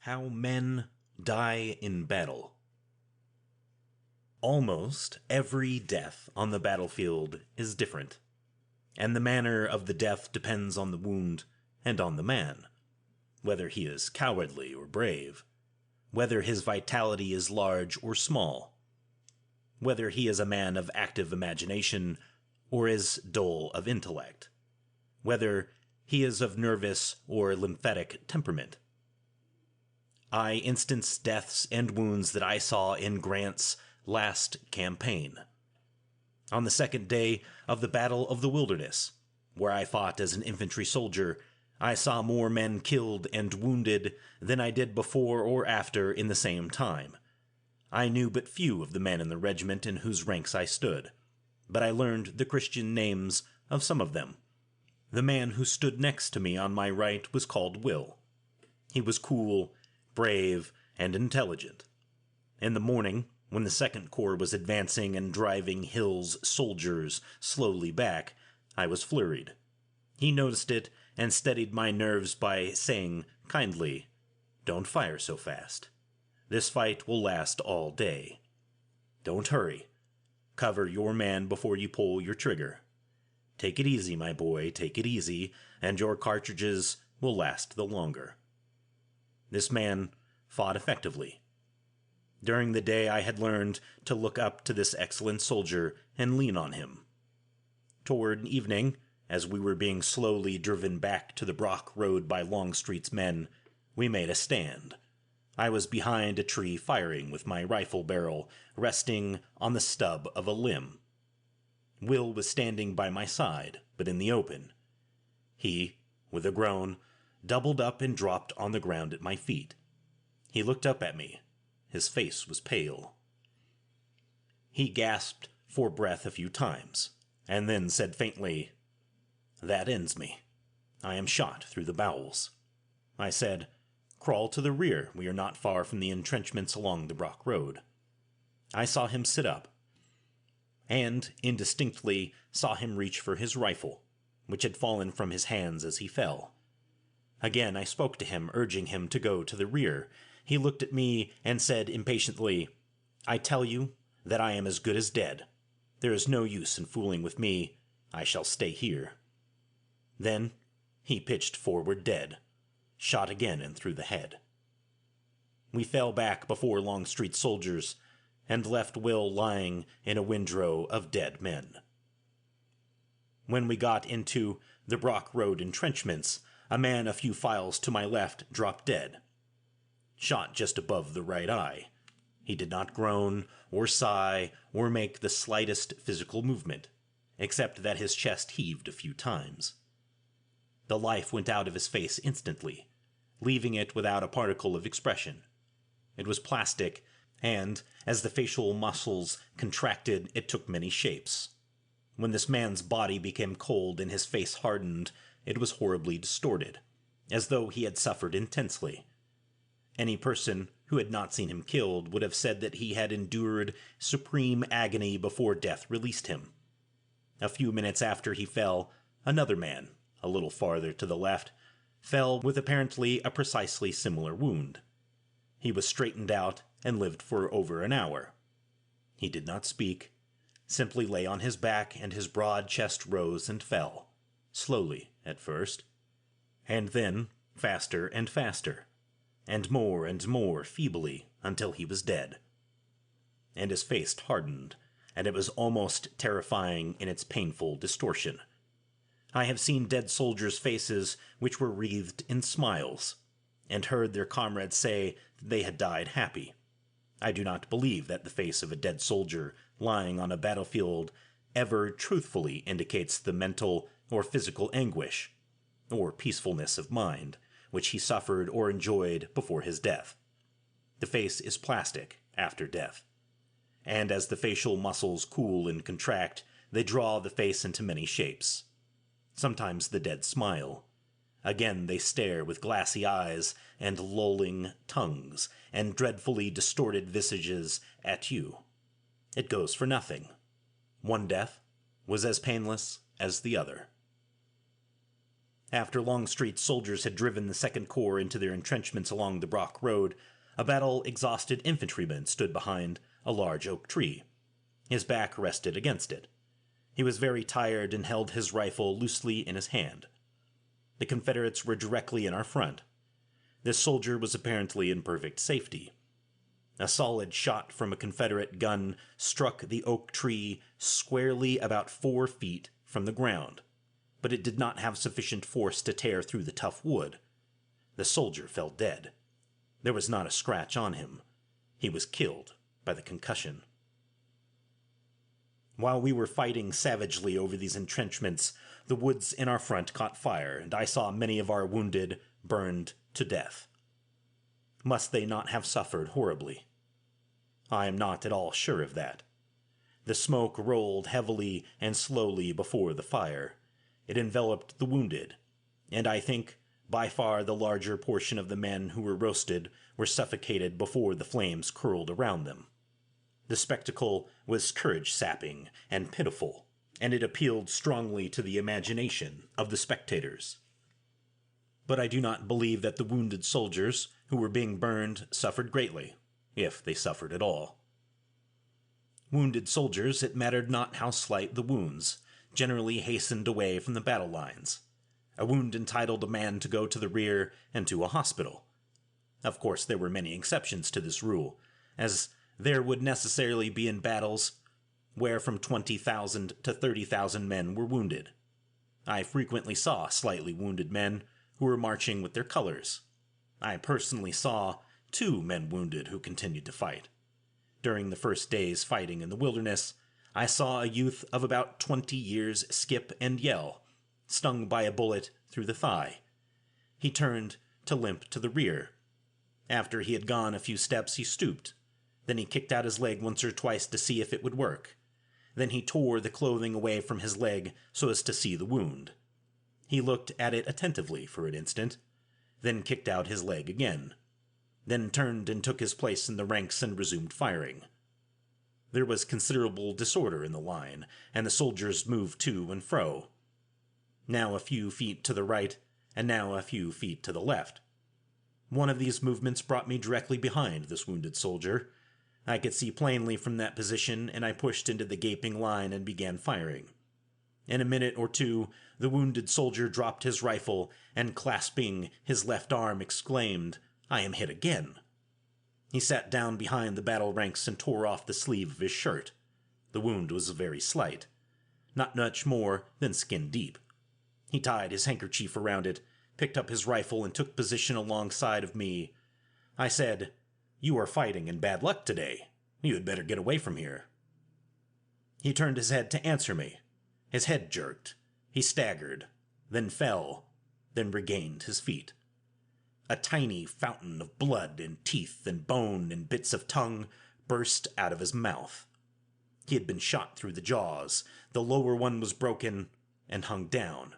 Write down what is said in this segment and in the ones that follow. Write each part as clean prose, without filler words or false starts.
How Men Die in Battle. Almost every death on the battlefield is different, and the manner of the death depends on the wound and on the man, whether he is cowardly or brave, whether his vitality is large or small, whether he is a man of active imagination or is dull of intellect, whether he is of nervous or lymphatic temperament. I instance deaths and wounds that I saw in Grant's last campaign. On the second day of the Battle of the Wilderness, where I fought as an infantry soldier, I saw more men killed and wounded than I did before or after in the same time. I knew but few of the men in the regiment in whose ranks I stood, but I learned the Christian names of some of them. The man who stood next to me on my right was called Will. He was cool, brave, and intelligent. In the morning, when the Second Corps was advancing and driving Hill's soldiers slowly back, I was flurried. He noticed it and steadied my nerves by saying kindly, "Don't fire so fast. This fight will last all day. Don't hurry. Cover your man before you pull your trigger. Take it easy, my boy, take it easy, and your cartridges will last the longer." This man fought effectively. During the day I had learned to look up to this excellent soldier and lean on him. Toward evening, as we were being slowly driven back to the Brock Road by Longstreet's men, we made a stand. I was behind a tree firing with my rifle barrel resting on the stub of a limb. Will was standing by my side, but in the open. He, with a groan, doubled up and dropped on the ground at my feet. He looked up at me. His face was pale. He gasped for breath a few times, and then said faintly, "That ends me. I am shot through the bowels." I said, "Crawl to the rear. We are not far from the entrenchments along the Brock Road." I saw him sit up, and indistinctly saw him reach for his rifle, which had fallen from his hands as he fell. Again I spoke to him, urging him to go to the rear. He looked at me and said impatiently, "I tell you that I am as good as dead. There is no use in fooling with me. I shall stay here." Then he pitched forward dead, shot again and through the head. We fell back before Longstreet's soldiers and left Will lying in a windrow of dead men. When we got into the Brock Road entrenchments, a man a few files to my left dropped dead, shot just above the right eye. He did not groan or sigh or make the slightest physical movement, except that his chest heaved a few times. The life went out of his face instantly, leaving it without a particle of expression. It was plastic, and as the facial muscles contracted, it took many shapes. When this man's body became cold and his face hardened, it was horribly distorted, as though he had suffered intensely. Any person who had not seen him killed would have said that he had endured supreme agony before death released him. A few minutes after he fell, another man, a little farther to the left, fell with apparently a precisely similar wound. He was straightened out and lived for over an hour. He did not speak, simply lay on his back, and his broad chest rose and fell, slowly at first, and then faster and faster, and more feebly until he was dead. And his face hardened, and it was almost terrifying in its painful distortion. I have seen dead soldiers' faces which were wreathed in smiles, and heard their comrades say that they had died happy. I do not believe that the face of a dead soldier lying on a battlefield ever truthfully indicates the mental or physical anguish, or peacefulness of mind, which he suffered or enjoyed before his death. The face is plastic after death, and as the facial muscles cool and contract, they draw the face into many shapes. Sometimes the dead smile. Again they stare with glassy eyes and lolling tongues and dreadfully distorted visages at you. It goes for nothing. One death was as painless as the other. After Longstreet's soldiers had driven the Second Corps into their entrenchments along the Brock Road, a battle-exhausted infantryman stood behind a large oak tree. His back rested against it. He was very tired and held his rifle loosely in his hand. The Confederates were directly in our front. This soldier was apparently in perfect safety. A solid shot from a Confederate gun struck the oak tree squarely about 4 feet from the ground, but it did not have sufficient force to tear through the tough wood. The soldier fell dead. There was not a scratch on him. He was killed by the concussion. While we were fighting savagely over these entrenchments, the woods in our front caught fire, and I saw many of our wounded burned to death. Must they not have suffered horribly? I am not at all sure of that. The smoke rolled heavily and slowly before the fire. It enveloped the wounded, and I think by far the larger portion of the men who were roasted were suffocated before the flames curled around them. The spectacle was courage-sapping and pitiful, and it appealed strongly to the imagination of the spectators. But I do not believe that the wounded soldiers who were being burned suffered greatly, if they suffered at all. Wounded soldiers, it mattered not how slight the wounds, generally hastened away from the battle lines. A wound entitled a man to go to the rear and to a hospital. Of course, there were many exceptions to this rule, as there would necessarily be in battles where from 20,000 to 30,000 men were wounded. I frequently saw slightly wounded men who were marching with their colors. I personally saw 2 men wounded who continued to fight. During the first day's fighting in the wilderness, I saw a youth of about 20 years skip and yell, stung by a bullet through the thigh. He turned to limp to the rear. After he had gone a few steps, he stooped. Then he kicked out his leg once or twice to see if it would work. Then he tore the clothing away from his leg so as to see the wound. He looked at it attentively for an instant, then kicked out his leg again, then turned and took his place in the ranks and resumed firing. There was considerable disorder in the line, and the soldiers moved to and fro. Now a few feet to the right, and now a few feet to the left. One of these movements brought me directly behind this wounded soldier. I could see plainly from that position, and I pushed into the gaping line and began firing. In a minute or two, the wounded soldier dropped his rifle and, clasping his left arm, exclaimed, "I am hit again." He sat down behind the battle ranks and tore off the sleeve of his shirt. The wound was very slight, not much more than skin deep. He tied his handkerchief around it, picked up his rifle, and took position alongside of me. I said, "You are fighting in bad luck today. You had better get away from here." He turned his head to answer me. His head jerked. He staggered, then fell, then regained his feet. A tiny fountain of blood and teeth and bone and bits of tongue burst out of his mouth. He had been shot through the jaws. The lower one was broken and hung down.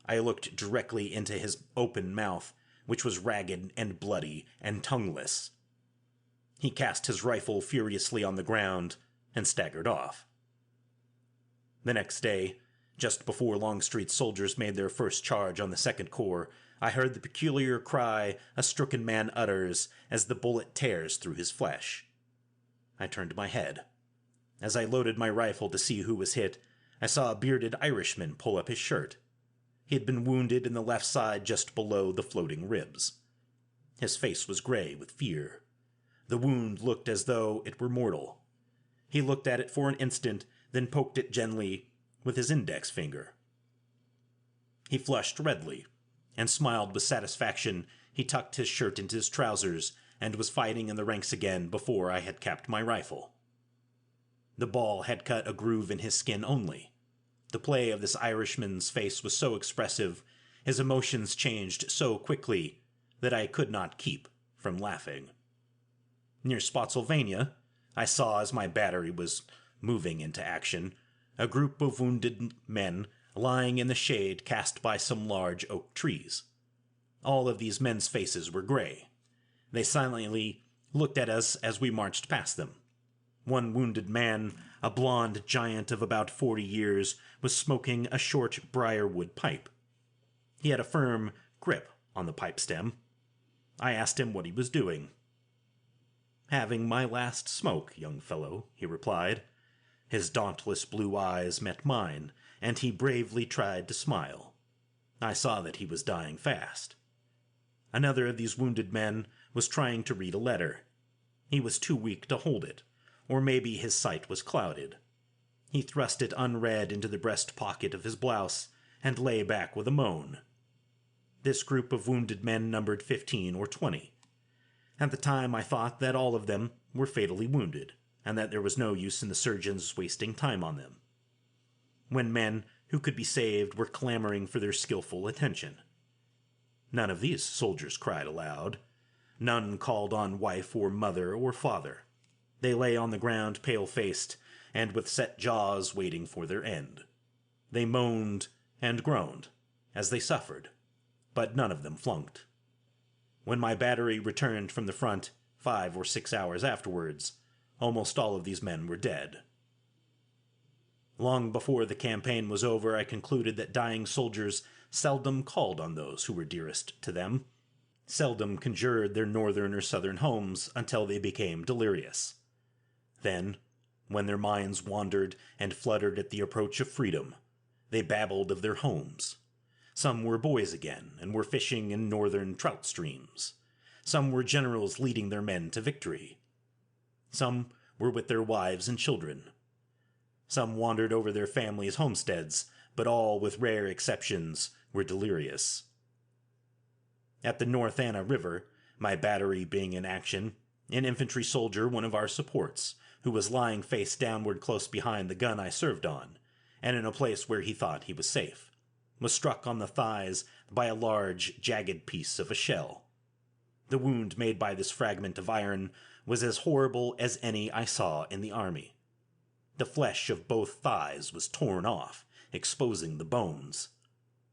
I looked directly into his open mouth, which was ragged and bloody and tongueless. He cast his rifle furiously on the ground and staggered off. The next day, just before Longstreet's soldiers made their first charge on the Second Corps, I heard the peculiar cry a stricken man utters as the bullet tears through his flesh. I turned my head. As I loaded my rifle to see who was hit, I saw a bearded Irishman pull up his shirt. He had been wounded in the left side just below the floating ribs. His face was gray with fear. The wound looked as though it were mortal. He looked at it for an instant, then poked it gently with his index finger. He flushed redly and smiled with satisfaction. He tucked his shirt into his trousers and was fighting in the ranks again before I had capped my rifle. The ball had cut a groove in his skin only. The play of this Irishman's face was so expressive, his emotions changed so quickly, that I could not keep from laughing. Near Spotsylvania, I saw, as my battery was moving into action, a group of wounded men lying in the shade cast by some large oak trees. All of these men's faces were gray. They silently looked at us as we marched past them. One wounded man, a blond giant of about 40 years, was smoking a short briarwood pipe. He had a firm grip on the pipe stem. I asked him what he was doing. "Having my last smoke, young fellow," he replied. His dauntless blue eyes met mine, and he bravely tried to smile. I saw that he was dying fast. Another of these wounded men was trying to read a letter. He was too weak to hold it, or maybe his sight was clouded. He thrust it unread into the breast pocket of his blouse and lay back with a moan. This group of wounded men numbered 15 or 20. At the time I thought that all of them were fatally wounded, and that there was no use in the surgeons wasting time on them, when men who could be saved were clamoring for their skillful attention. None of these soldiers cried aloud. None called on wife or mother or father. They lay on the ground pale-faced, and with set jaws waiting for their end. They moaned and groaned as they suffered, but none of them flunked. When my battery returned from the front 5 or 6 hours afterwards, almost all of these men were dead. Long before the campaign was over, I concluded that dying soldiers seldom called on those who were dearest to them, seldom conjured their northern or southern homes until they became delirious. Then, when their minds wandered and fluttered at the approach of freedom, they babbled of their homes. Some were boys again, and were fishing in northern trout streams. Some were generals leading their men to victory. Some were with their wives and children. Some wandered over their families' homesteads, but all, with rare exceptions, were delirious. At the North Anna River, my battery being in action, an infantry soldier, one of our supports, who was lying face downward close behind the gun I served on, and in a place where he thought he was safe, was struck on the thighs by a large, jagged piece of a shell. The wound made by this fragment of iron was as horrible as any I saw in the army. The flesh of both thighs was torn off, exposing the bones.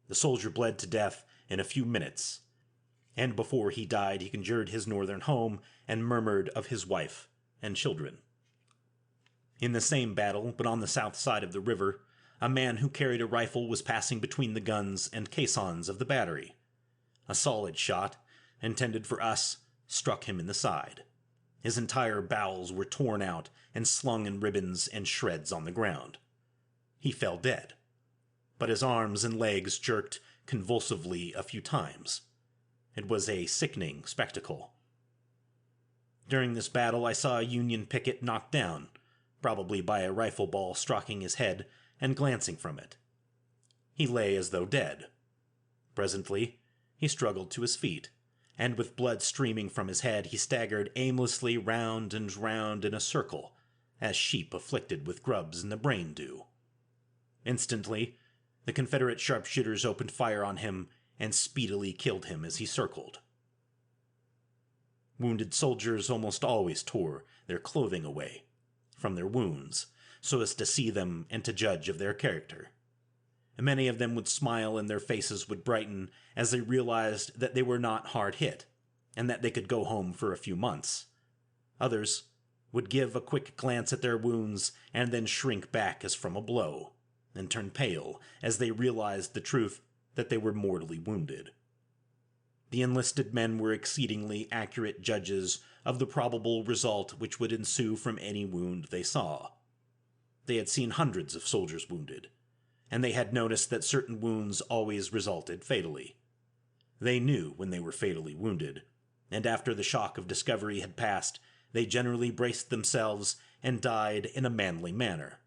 The soldier bled to death in a few minutes, and before he died he conjured his northern home and murmured of his wife and children. In the same battle, but on the south side of the river, a man who carried a rifle was passing between the guns and caissons of the battery. A solid shot, intended for us, struck him in the side. His entire bowels were torn out and slung in ribbons and shreds on the ground. He fell dead, but his arms and legs jerked convulsively a few times. It was a sickening spectacle. During this battle I saw a Union picket knocked down, probably by a rifle ball striking his head and glancing from it. He lay as though dead. Presently he struggled to his feet, and with blood streaming from his head he staggered aimlessly round and round in a circle, as sheep afflicted with grubs in the brain do. Instantly the Confederate sharpshooters opened fire on him and speedily killed him as he circled. Wounded soldiers almost always tore their clothing away from their wounds, so as to see them and to judge of their character. Many of them would smile and their faces would brighten as they realized that they were not hard hit, and that they could go home for a few months. Others would give a quick glance at their wounds and then shrink back as from a blow, and turn pale as they realized the truth that they were mortally wounded. The enlisted men were exceedingly accurate judges of the probable result which would ensue from any wound they saw. They had seen hundreds of soldiers wounded, and they had noticed that certain wounds always resulted fatally. They knew when they were fatally wounded, and after the shock of discovery had passed, they generally braced themselves and died in a manly manner.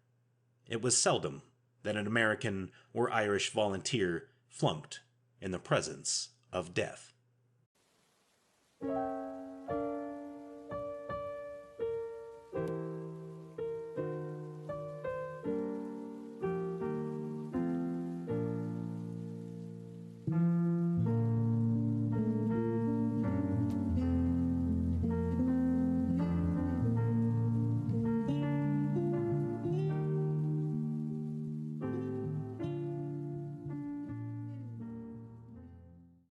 It was seldom that an American or Irish volunteer flunked in the presence of death.